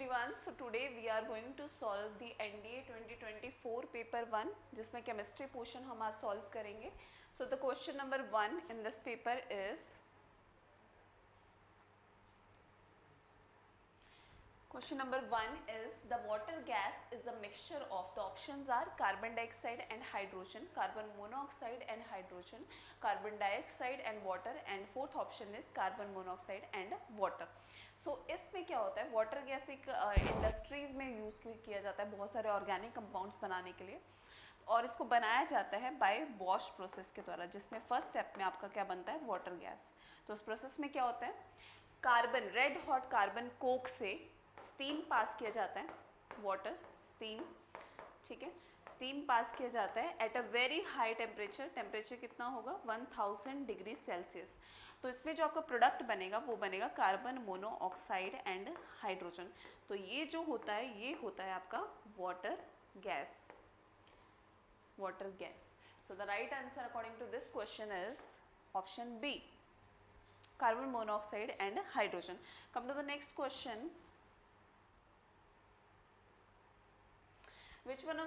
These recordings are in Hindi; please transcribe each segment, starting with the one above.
everyone. So today we are going to solve the NDA 2024 paper 1 जिसमें chemistry portion हम आज solve करेंगे. So the question number 1 in this paper is question number 1 is the water gas is a mixture of the options are carbon dioxide and hydrogen, carbon monoxide and hydrogen, carbon dioxide and water, and fourth option is carbon monoxide and water. सो इसमें क्या होता है, वाटर गैस एक इंडस्ट्रीज़ में यूज़ किया जाता है बहुत सारे ऑर्गेनिक कंपाउंड्स बनाने के लिए, और इसको बनाया जाता है बाय वॉश प्रोसेस के द्वारा, जिसमें फर्स्ट स्टेप में आपका क्या बनता है, वाटर गैस. तो उस प्रोसेस में क्या होता है, carbon red hot carbon Coke से स्टीम पास किया जाता है, वाटर स्टीम, ठीक है, स्टीम पास किया जाता है at a very high temperature. Temperature कितना होगा, 1000 डिग्री सेल्सियस. तो इसमें जो आपका प्रोडक्ट बनेगा वो बनेगा कार्बन मोनोऑक्साइड एंड हाइड्रोजन. तो ये जो होता है ये होता है आपका water gas. Water gas. So the right answer according to this question is option B, carbon monoxide and hydrogen. Come to the next question. Which one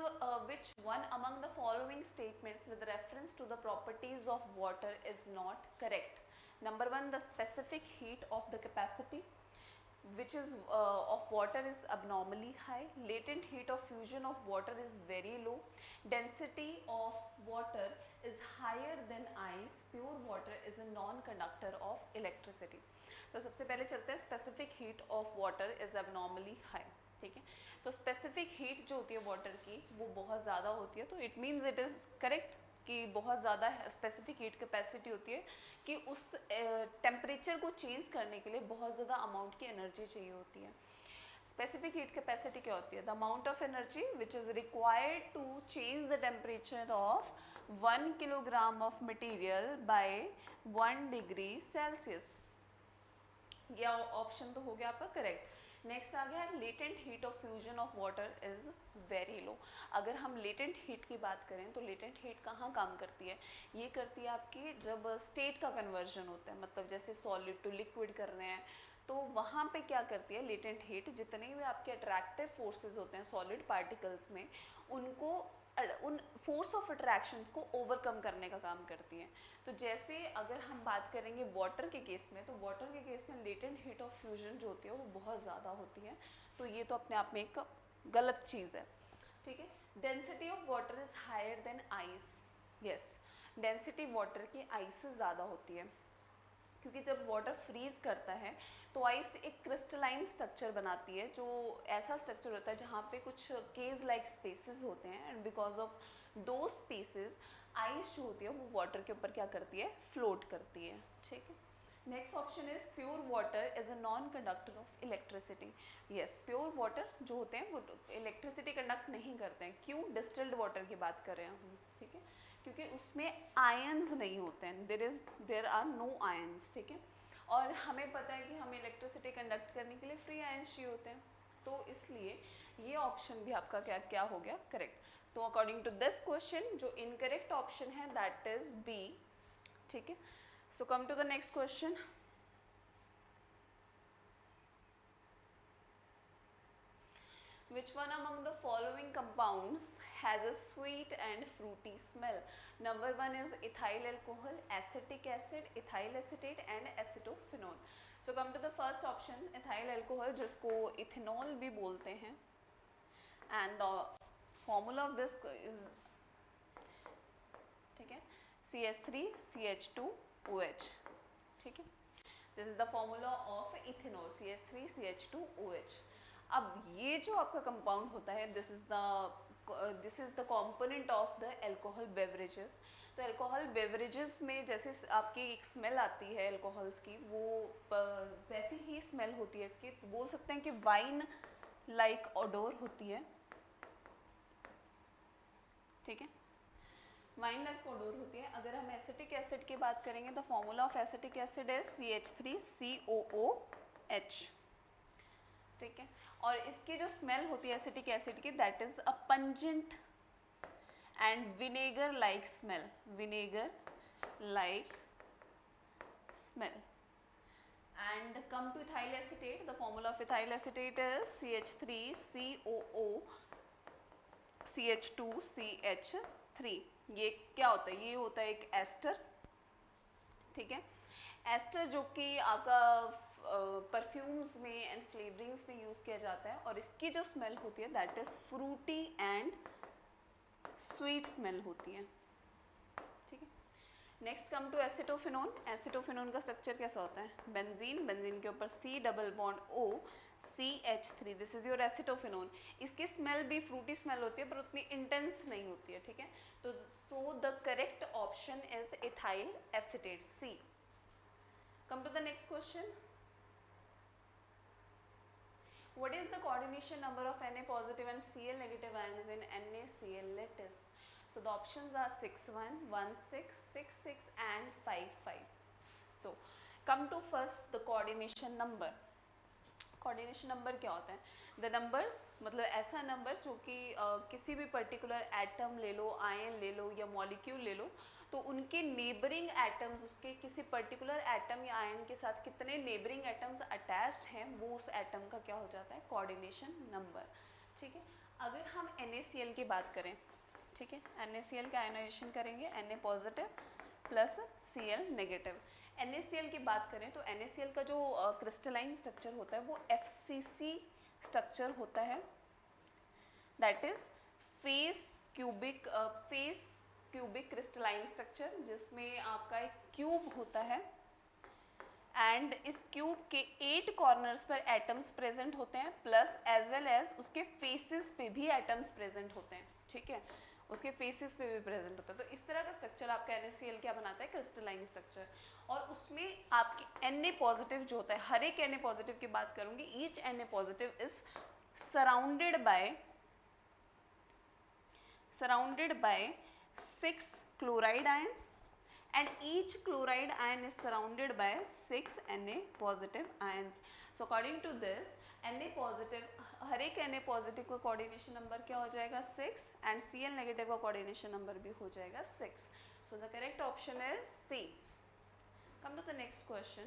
among the following statements with reference to the properties of water is not correct? Number 1, the specific heat of the capacity which is of water is abnormally high. Latent heat of fusion of water is very low. Density of water is higher than ice. Pure water is a non-conductor of electricity. तो सबसे पहले चलते हैं specific heat of water is abnormally high. ठीक है, तो स्पेसिफिक हीट जो होती है वाटर की वो बहुत ज़्यादा होती है. तो it means it is correct कि बहुत ज़्यादा स्पेसिफिक हीट कैपेसिटी होती है कि उस टेम्परेचर को चेंज करने के लिए बहुत ज़्यादा अमाउंट की एनर्जी चाहिए होती है. स्पेसिफिक हीट कैपेसिटी क्या होती है, the amount of energy which is required to change the temperature of 1 kilogram of material by 1 degree Celsius. यह ऑप्शन तो हो गया आपका करेक्ट. नेक्स्ट आ गया latent heat of fusion of water is very low. अगर हम लेटेंट हीट की बात करें तो लेटेंट हीट कहाँ काम करती है, ये करती है आपकी जब स्टेट का कन्वर्जन होता है, मतलब जैसे सॉलिड टू लिक्विड कर रहे हैं, तो वहाँ पे क्या करती है लेटेंट हीट, जितने भी आपके अट्रैक्टिव फोर्सेस होते हैं सॉलिड पार्टिकल्स में, उनको उन फोर्स ऑफ अट्रैक्शंस को ओवरकम करने का काम करती हैं. तो जैसे अगर हम बात करेंगे वाटर के केस में, तो वाटर के केस में लेटेंट हीट ऑफ फ्यूजन जो होती है वो बहुत ज़्यादा होती है. तो ये तो अपने आप में एक गलत चीज़ है. ठीक है, density of water is higher than ice. Yes, density water की आइस से ज़्यादा होती है, क्योंकि जब वाटर फ्रीज करता है तो आइस एक क्रिस्टलाइन स्ट्रक्चर बनाती है, जो ऐसा स्ट्रक्चर होता है जहाँ पे कुछ केज लाइक स्पेसेस होते हैं, एंड बिकॉज ऑफ दो स्पेसेस आइस जो होती है वो वाटर के ऊपर क्या करती है, फ्लोट करती है. ठीक है, next option is pure water is a non conductor of electricity. Yes, pure water जो होते हैं वो इलेक्ट्रिसिटी कंडक्ट नहीं करते हैं. क्यों, डिस्टिल्ड वाटर की बात कर रहे हैं हम. ठीक है, क्योंकि उसमें आयंस नहीं होते हैं, देर आर नो आयंस. ठीक है, और हमें पता है कि हमें इलेक्ट्रिसिटी कंडक्ट करने के लिए फ्री आयंस चाहिए होते हैं, तो इसलिए ये ऑप्शन भी आपका क्या क्या हो गया, करेक्ट. तो अकॉर्डिंग टू दिस क्वेश्चन जो इनकरेक्ट ऑप्शन है दैट इज बी. ठीक है, so come to the next question. Which one among the following compounds has a sweet and fruity smell? Number 1 is ethyl alcohol, acetic acid, ethyl acetate and acetophenone. So come to the first option, ethyl alcohol, जिसको ethanol भी बोलते हैं, and the formula of this is, ठीक है, CH3CH2OH. ठीक है, this is the formula of ethanol, CH3CH2OH. अब ये जो आपका कंपाउंड होता है this is the component of the alcohol beverages. तो एल्कोहल बेवरेजेस में जैसे आपकी एक स्मेल आती है एल्कोहल्स की, वो वैसी ही स्मेल होती है इसकी. बोल सकते हैं कि वाइन लाइक ऑडोर होती है. ठीक है, वाइन लाइक ऑडोर होती है. अगर हम एसिटिक एसिड की बात करेंगे तो फॉर्मूला ऑफ एसिटिक एसिड है CH3COOH. ठीक है, और इसकी जो स्मेल होती है एसिटिक एसिड की that is a pungent and vinegar like smell. Vinegar like smell. And come to ethyl acetate. The formula of ethyl acetate is CH3COO CH2CH3. ये क्या होता है? ये होता है एक एस्टर, ठीक है। एस्टर जो कि आपका परफ्यूम्स में एंड फ्लेवरिंग्स में यूज़ किया जाता है, और इसकी जो स्मेल होती है that is fruity and sweet smell होती है, ठीक है। Next come to acetophenone. Acetophenone का स्ट्रक्चर कैसा होता है? बेंजीन, बेंजीन के ऊपर C double bond O CH3, this is your acetophenone. इसकी स्मेल भी फ्रूटी स्मेल होती है पर उतनी इंटेंस नहीं होती है, ठीक है। तो सो the correct option is ethyl acetate, C. Come to the next question. What is the coordination number of Na positive and Cl negative ions in NaCl lattice? So the options are 6, 1, 1, 6, 6, 6 and 5, 5. So come to first the coordination number. Coordination number क्या होता है? द नंबर्स मतलब ऐसा नंबर जो कि किसी भी पर्टिकुलर एटम ले लो, आयन ले लो या मॉलिक्यूल ले लो, तो उनके नेबरिंग एटम्स, उसके किसी पर्टिकुलर एटम या आयन के साथ कितने नेबरिंग एटम्स अटैच्ड हैं, वो उस एटम का क्या हो जाता है? कोऑर्डिनेशन नंबर, ठीक है। अगर हम NaCl की बात करें, ठीक है, NaCl का आयनाइजेशन करेंगे Na positive plus Cl negative. NaCl की बात करें तो NaCl का जो क्रिस्टलाइन स्ट्रक्चर होता है वो FCC स्ट्रक्चर होता है, that is face cubic crystalline structure, जिसमें आपका एक क्यूब होता है एंड इस क्यूब के 8 कॉर्नर्स पर एटम्स प्रेजेंट होते हैं, प्लस एज वेल एज उसके फेसेस पे भी एटम्स प्रेजेंट होते हैं, ठीक है, उसके फेसेस पे भी प्रेजेंट होता है। तो इस तरह का स्ट्रक्चर आपका NaCl क्या बनाता है? Crystalline structure. और उसमें आपकी Na पॉजिटिव जो होता है, हर एक Na पॉजिटिव की बात करूंगी, each Na positive is surrounded by 6 chloride ions and each chloride ion is surrounded by 6 Na positive ions. So according to this, Na positive, हर एक Na positive का coordination number क्या हो जाएगा? 6 and Cl negative का coordination number भी हो जाएगा 6. So the correct option is C. Come to the next question.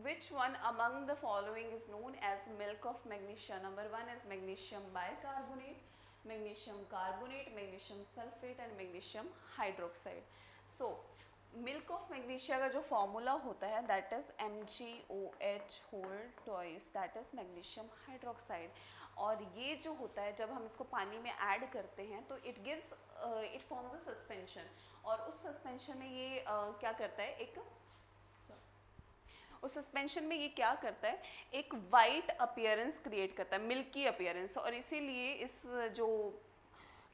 Which one among the following is known as milk of magnesia? Number 1 is magnesium bicarbonate, magnesium carbonate, magnesium sulfate and magnesium hydroxide. So milk of magnesia का जो formula होता है that is MgOH whole twice, that is magnesium hydroxide. और ये जो होता है जब हम इसको पानी में ऐड करते हैं तो it forms a suspension, और उस suspension में ये क्या करता है, उस सस्पेंशन में ये क्या करता है, एक वाइट अपीयरेंस क्रिएट करता है, मिल्की अपीयरेंस, और इसीलिए इस जो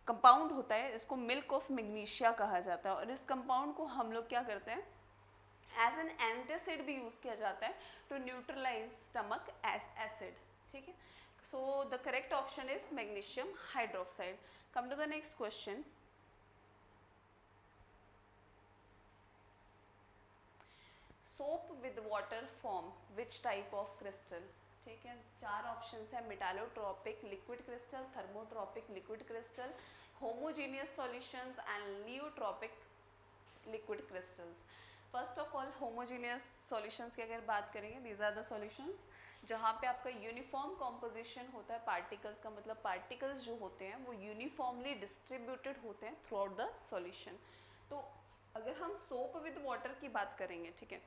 कंपाउंड होता है इसको मिल्क ऑफ मैग्नीशिया कहा जाता है। और इस कंपाउंड को हम लोग क्या करते हैं, एज एन एंटासिड भी यूज किया जाता है टू न्यूट्रलाइज स्टमक एसिड, ठीक है। So the correct option is magnesium hydroxide. Come to the next question. Soap with water form which type of crystal, ठीक है। 4 ऑप्शंस है, metallotropic liquid crystal, thermotropic liquid crystal, homogeneous solutions and lyotropic liquid crystals. First of all homogeneous solutions की अगर बात करेंगे, दीज आर द सॉल्यूशंस जहाँ पे आपका यूनिफॉर्म कॉम्पोजिशन होता है पार्टिकल्स का, मतलब पार्टिकल्स जो होते हैं वो यूनिफॉर्मली डिस्ट्रीब्यूटेड होते हैं थ्रू आउट द सॉल्यूशन। तो अगर हम सोप विद वाटर की बात करेंगे, ठीक है,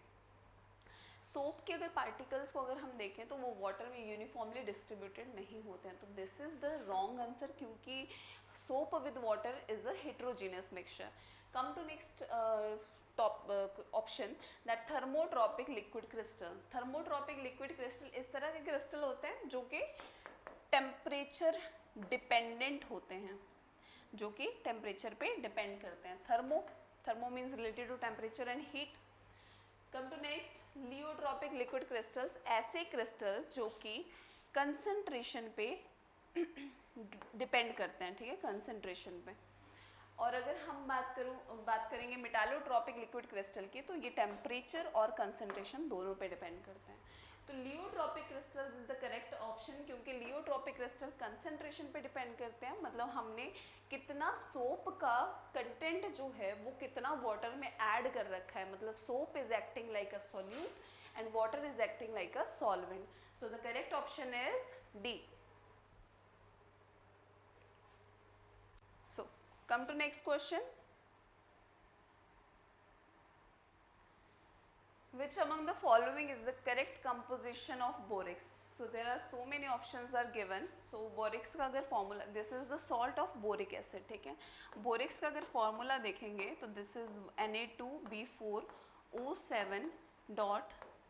सोप के अगर पार्टिकल्स को अगर हम देखें तो वो वाटर में यूनिफॉर्मली डिस्ट्रीब्यूटेड नहीं होते हैं, तो this is the wrong answer, क्योंकि soap with water is a heterogeneous mixture. Come to next option, that thermotropic liquid crystal. Thermotropic liquid crystal इस तरह के क्रिस्टल होते हैं जो कि टेम्परेचर डिपेंडेंट होते हैं, जो कि टेम्परेचर पे डिपेंड करते हैं। Thermo means related to temperature and heat. Come to next, lyotropic liquid crystals, ऐसे क्रिस्टल जो कि कंसंट्रेशन पे डिपेंड करते हैं, ठीक है, कंसंट्रेशन पे। और अगर हम बात करेंगे मेटालोट्रॉपिक लिक्विड क्रिस्टल की, तो ये टेम्परेचर और कंसंट्रेशन दोनों पे डिपेंड करते हैं। तो lyotropic crystals is the correct option, क्योंकि लियोट्रॉपिक क्रिस्टल कंसंट्रेशन पे डिपेंड करते हैं, मतलब हमने कितना सोप का कंटेंट जो है वो कितना वाटर में ऐड कर रखा है, मतलब soap is acting like a solute and water is acting like a solvent. So the correct option is D. So come to next question. Which among the following is the correct composition of borax? So there are so many options are given. So borax का अगर formula, this is the salt of boric acid, ठीक है. borax का अगर formula देखेंगे तो this is Na2B4O7 dot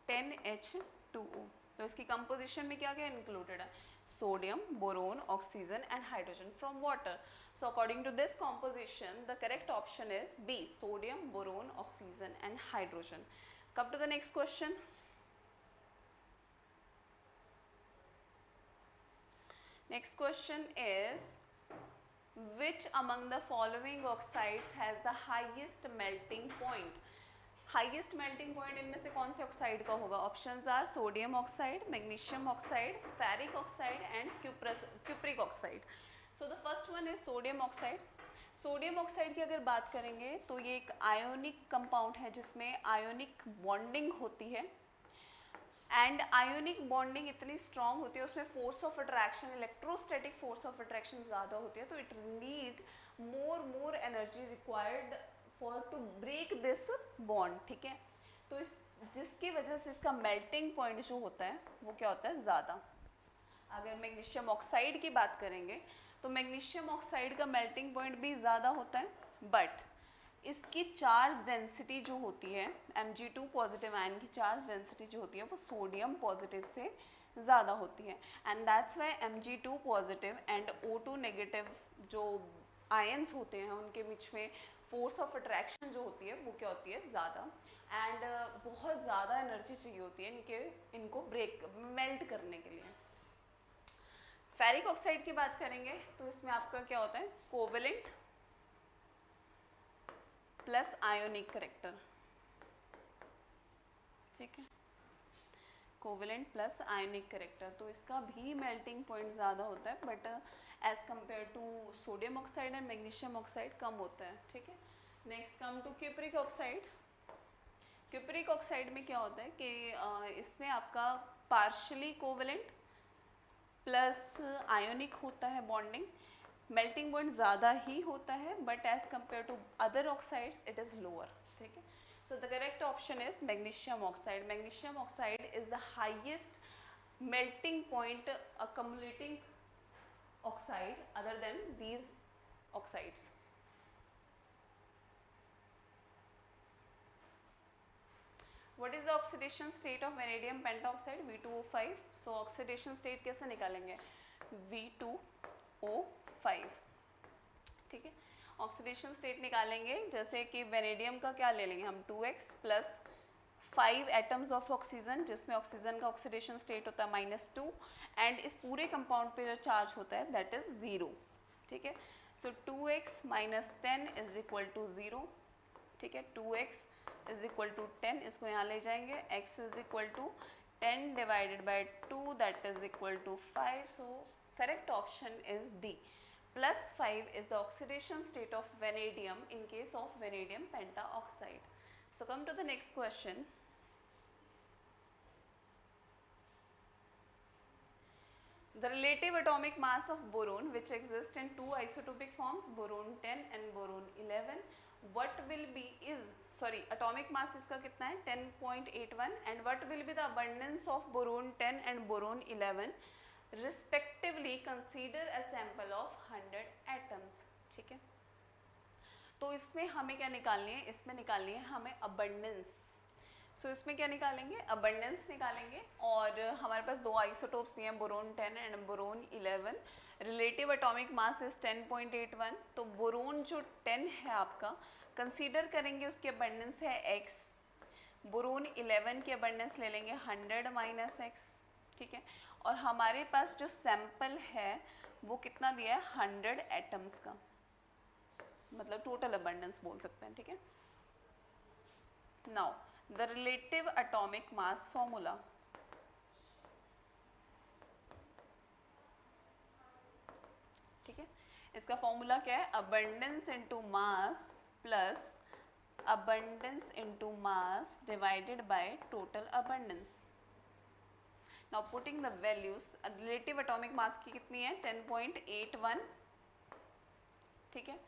10H2O. तो इसकी कंपोजिशन में क्या क्या इंक्लूडेड है? Sodium, boron, oxygen and hydrogen from water. So according to this composition the correct option is B, sodium, boron, oxygen and hydrogen. Come to the next question. Next question is, which among the following oxides has the highest melting point? Highest melting point इनमें से कौन से ऑक्साइड का होगा? Options are sodium oxide, magnesium oxide, ferric oxide and cupric oxide. So the first one is sodium oxide. Sodium oxide की अगर बात करेंगे तो ये एक आयोनिक कंपाउंड है जिसमें आयोनिक बॉन्डिंग होती है, एंड आयोनिक बॉन्डिंग इतनी स्ट्रॉन्ग होती है, उसमें force of attraction, electrostatic force of attraction ज़्यादा होती है, तो it need more energy required for to break this bond, ठीक है. तो इस जिसकी वजह से इसका मेल्टिंग पॉइंट जो होता है वो क्या होता है? ज़्यादा. अगर मैग्नीशियम ऑक्साइड की बात करेंगे तो मैग्नीशियम ऑक्साइड का मेल्टिंग पॉइंट भी ज़्यादा होता है, बट इसकी चार्ज डेंसिटी जो होती है, Mg2 पॉजिटिव आयन की चार्ज डेंसिटी जो होती है वो सोडियम पॉजिटिव से ज़्यादा होती है, and that's why Mg2 positive and O2 negative जो आयन्स होते हैं उनके बीच में फोर्स ऑफ अट्रैक्शन जो होती है वो क्या होती है? ज़्यादा, एंड बहुत ज़्यादा एनर्जी चाहिए होती है इनको ब्रेक मेल्ट करने के लिए. फेरिक ऑक्साइड की बात करेंगे तो इसमें आपका क्या होता है? कोवेलेंट प्लस आयोनिक करेक्टर, ठीक है, कोवेलेंट प्लस आयोनिक करेक्टर. तो इसका भी मेल्टिंग पॉइंट ज़्यादा होता है, but as compare to sodium oxide and magnesium oxide कम होता है, ठीक है. Next come to cupric oxide. Cupric oxide में क्या होता है कि इसमें आपका पार्शली कोवेलेंट प्लस आयोनिक होता है बॉन्डिंग, मेल्टिंग पॉइंट ज़्यादा ही होता है, but as compare to other oxides it is lower, ठीक है. So the correct option is magnesium oxide. Magnesium oxide is the highest melting point accumulating oxide other than these oxides. What is the oxidation state of vanadium pentoxide? V2O5. So oxidation state कैसे निकालेंगे? V2O5, ठीक है. ऑक्सीडेशन स्टेट निकालेंगे जैसे कि वेनेडियम का क्या ले लेंगे हम? 2x plus 5 atoms of oxygen, जिसमें ऑक्सीजन का ऑक्सीडेशन स्टेट होता है -2, एंड इस पूरे कंपाउंड पे जो चार्ज होता है दैट इज 0, ठीक है. So 2x minus 10 is equal to 0, ठीक है. 2x इज इक्वल टू 10, इसको यहाँ ले जाएंगे, x is equal to 10 divided by 2 that is equal to 5. So correct option is D. +5 is the oxidation state of vanadium in case of vanadium pentaoxide. So come to the next question. The relative atomic mass of boron, which exists in two isotopic forms, boron 10 and boron 11, what will be atomic mass इसका कितना है? 10.81, and what will be the abundance of boron 10 and boron 11 respectively consider a sample of 100 atoms, ठीक है. तो इसमें हमें क्या निकालनी है? इसमें निकालनी है हमें अबंडेंस. सो इसमें क्या निकालेंगे? अबंडेंस निकालेंगे, और हमारे पास दो आइसोटोप्स दिए हैं, boron 10 and boron 11. Relative atomic mass is 10.81. तो बोरोन जो 10 है आपका, कंसीडर करेंगे उसकी अबंडेंस है x. बोरोन 11 की अबंडेंस ले लेंगे 100 माइनस x, ठीक है. और हमारे पास जो सैंपल है वो कितना दिया है? 100 एटम्स का, मतलब टोटल अबंडेंस बोल सकते हैं, ठीक है. Now the relative atomic mass formula. ठीक है, इसका फॉर्मूला क्या है, abundance into mass plus abundance into mass divided by total abundance. Now putting the values, relative atomic mass की कितनी है 10.81, ठीक है,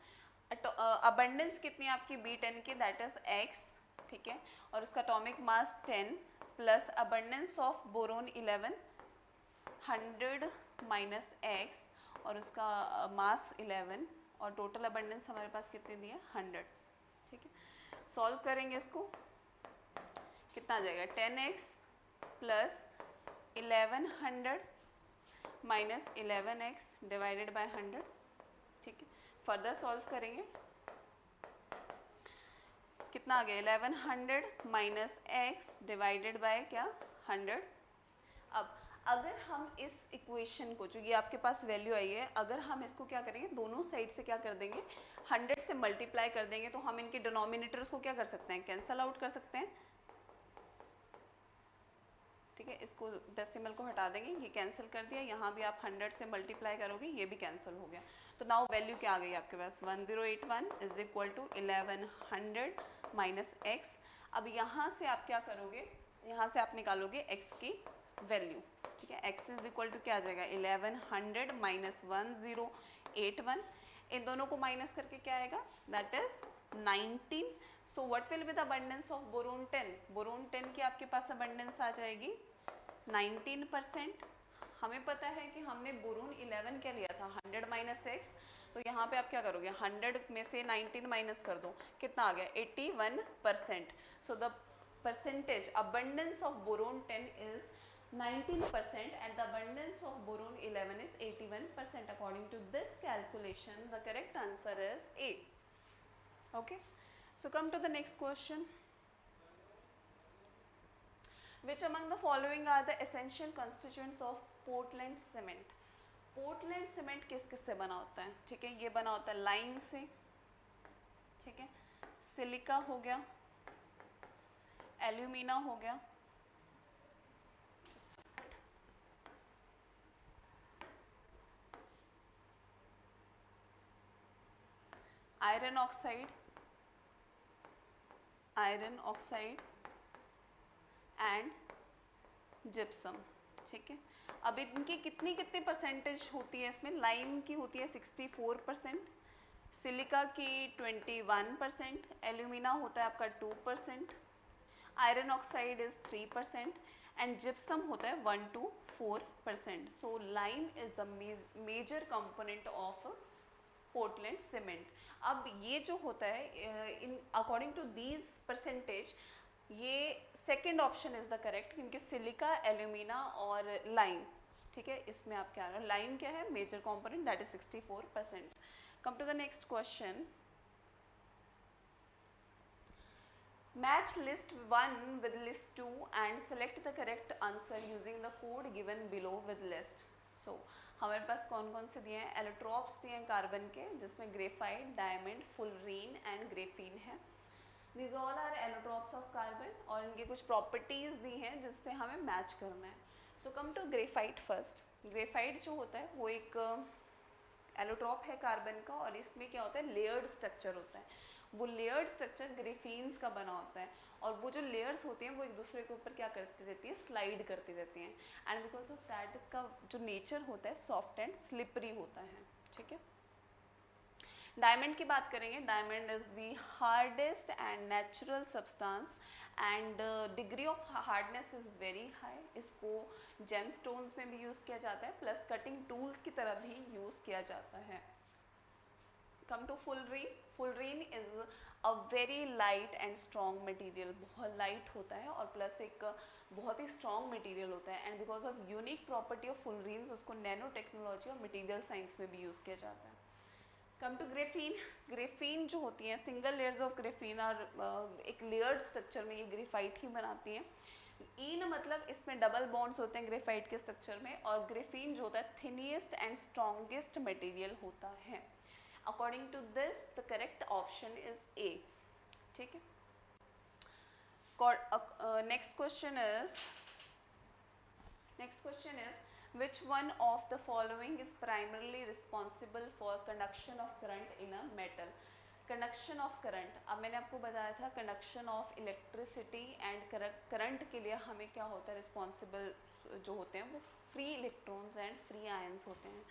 abundance कितनी है आपकी B10 की, that is x, ठीक है, और उसका atomic mass 10 plus abundance of boron 11, 100 minus x और उसका mass 11 और total abundance हमारे पास कितनी दी है 100, ठीक है. सॉल्व करेंगे इसको, कितना आ जाएगा 10x plus 1100 minus 11x divided by 100, ठीक है. फर्दर सॉल्व करेंगे, कितना आ गया 1100 माइनस x डिवाइडेड बाय क्या 100. अब अगर हम इस इक्वेशन को, जो ये आपके पास वैल्यू आई है, अगर हम इसको क्या करेंगे, दोनों साइड से क्या कर देंगे 100 से मल्टीप्लाई कर देंगे, तो हम इनके डिनोमिनेटर्स को क्या कर सकते हैं, कैंसल आउट कर सकते हैं, ठीक है. इसको डेसिमल को हटा देंगे, ये कैंसिल कर दिया, यहाँ भी आप 100 से मल्टीप्लाई करोगे, ये भी कैंसिल हो गया. तो नाउ वैल्यू क्या आ गई आपके पास 1081 is equal to 1100 minus x. अब यहाँ से आप क्या करोगे, यहाँ से आप निकालोगे x की वैल्यू, ठीक है. x इज इक्वल टू क्या आ जाएगा 1100 माइनस 1081, इन दोनों को माइनस करके क्या आएगा, that is 19. So what will be the abundance of boron 10, boron 10 की आपके पास अबंडेंस आ जाएगी 19%. हमें पता है कि हमने बोरोन 11 क्या लिया था 100 माइनस एक्स, तो यहाँ पे आप क्या करोगे 100 में से 19 माइनस कर दो, कितना आ गया 81%. So the percentage abundance of boron 10 is 19% and the abundance of boron 11 is 81%. According to this calculation, the correct answer is A. Okay, so come to the next question. Which among the following are the essential constituents of Portland cement? Portland cement किस किस से बना होता है, ठीक है, ये बना होता है लाइम से, ठीक है, सिलिका हो गया, एल्यूमिना हो गया, आयरन ऑक्साइड एंड जिप्सम, ठीक है. अब इनकी कितनी कितनी परसेंटेज होती है, इसमें लाइम की होती है 64%, सिलिका की 21%, एल्यूमिना होता है आपका 2%, iron oxide is 3% and gypsum होता है 1 to 4%. So lime is the major component of Portland cement. अब ये जो होता है इन अकॉर्डिंग टू दीज परसेंटेज, ये second option is the correct, क्योंकि सिलिका, एल्यूमिना और लाइम, ठीक है, इसमें आप क्या है, लाइम क्या है major component, that is 64%. Come to the next question. Match list 1 with list 2 and select the correct answer using the code given below with list. So हमारे पास कौन कौन से दिए हैं, एलोट्रॉप्स दिए हैं कार्बन के, जिसमें graphite, diamond, fullerene and graphene है. These all are allotropes of carbon और इनकी कुछ प्रॉपर्टीज़ दी हैं जिससे हमें मैच करना है. So come to graphite first. Graphite जो होता है वो एक एलोट्रॉप है कार्बन का, और इसमें क्या होता है लेयर्ड स्ट्रक्चर होता है. वो लेयर्ड स्ट्रक्चर ग्रेफीन्स का बना होता है, और वो जो लेयर्स होती हैं वो एक दूसरे के ऊपर क्या करती रहती हैं, स्लाइड करती रहती हैं, एंड बिकॉज ऑफ दैट इसका जो नेचर होता है सॉफ्ट एंड स्लिपरी होता है, ठीक है. डायमंड की बात करेंगे. Diamond is the hardest and natural substance and degree of hardness is very high. इसको जेम स्टोन्स में भी यूज़ किया जाता है, प्लस कटिंग टूल्स की तरह भी यूज़ किया जाता है. Come to fullerene. Fullerene is a very light and strong material, बहुत लाइट होता है और प्लस एक बहुत ही स्ट्रॉन्ग मटेरियल होता है, and because of unique property of fullerenes उसको नैनो टेक्नोलॉजी और मटेरियल साइंस में भी यूज़ किया जाता है. Come to graphene. ग्रेफीन जो होती हैं सिंगल लेयर्स ऑफ ग्रेफीन और एक लेयर्ड स्ट्रक्चर में ये ग्रेफाइट ही बनाती हैं. इन मतलब इसमें डबल बॉन्ड्स होते हैं ग्रेफाइट के स्ट्रक्चर में, और ग्रेफीन जो होता है थिनीस्ट एंड स्ट्रॉन्गेस्ट मटेरियल होता है. According to this the correct option is A, ठीक है. Next question is Which one of the following is primarily responsible for conduction of current in a metal? Conduction of current, अब मैंने आपको बताया था conduction of electricity and current के लिए हमें क्या होता है, रिस्पॉन्सिबल जो होते हैं वो free electrons and free ions होते हैं.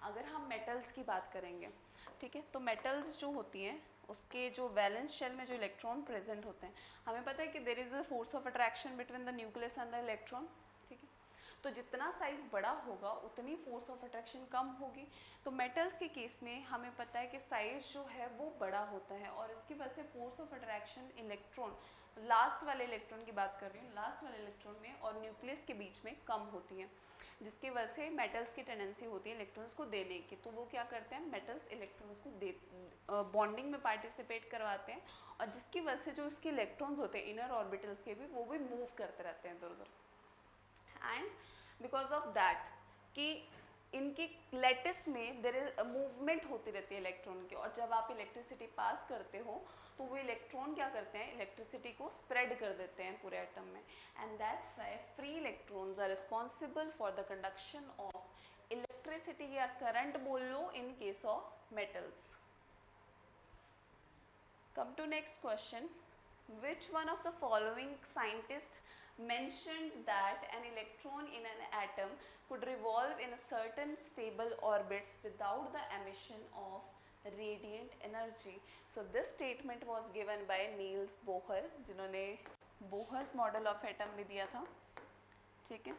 अगर हम मेटल्स की बात करेंगे, ठीक है, तो मेटल्स जो होती हैं उसके जो वैलेंस शेल में जो इलेक्ट्रॉन प्रेजेंट होते हैं, हमें पता है कि there is a force of attraction between the nucleus and the electron, ठीक है. तो जितना साइज बड़ा होगा उतनी फोर्स ऑफ अट्रैक्शन कम होगी. तो मेटल्स के केस में हमें पता है कि साइज जो है वो बड़ा होता है और इसकी वजह से force of attraction electron, last वाले इलेक्ट्रॉन की बात कर रही हूँ, लास्ट वाले इलेक्ट्रॉन में और न्यूक्लियस के बीच में कम होती है, जिसकी वजह से मेटल्स की टेंडेंसी होती है इलेक्ट्रॉन्स को देने की. तो वो क्या करते हैं, मेटल्स इलेक्ट्रॉन्स को दे बॉन्डिंग में पार्टिसिपेट करवाते हैं और जिसकी वजह से जो इसके इलेक्ट्रॉन्स होते हैं इनर ऑर्बिटल्स के भी, वो भी मूव करते रहते हैं इधर उधर. एंड बिकॉज ऑफ दैट कि इनकी लेटिस में देयर इज मूवमेंट होती रहती है इलेक्ट्रॉन की, और जब आप इलेक्ट्रिसिटी पास करते हो तो वो इलेक्ट्रॉन क्या करते हैं, इलेक्ट्रिसिटी को स्प्रेड कर देते हैं पूरे एटम में. And that's why free electrons are responsible for the conduction of electricity या करंट बोल लो in case of metals. Come to next question. Which one of the following scientists mentioned that an electron in an atom could revolve in a certain stable orbits without the emission of radiant energy? So this statement was given by Niels Bohr, जिन्होंने Bohr's model of atom भी दिया था, ठीक है,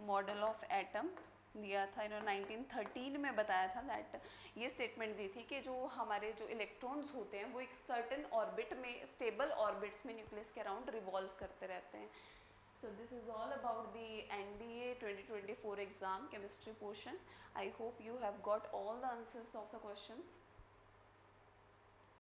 मॉडल ऑफ एटम दिया था, इन्होंने 1913 में बताया था दैट, ये स्टेटमेंट दी थी कि जो हमारे जो इलेक्ट्रॉन्स होते हैं वो एक सर्टेन ऑर्बिट में, स्टेबल ऑर्बिट्स में न्यूक्लियस के अराउंड रिवॉल्व करते रहते हैं. So this is all about the NDA 2024 exam chemistry portion. I hope you have got all the answers of the questions.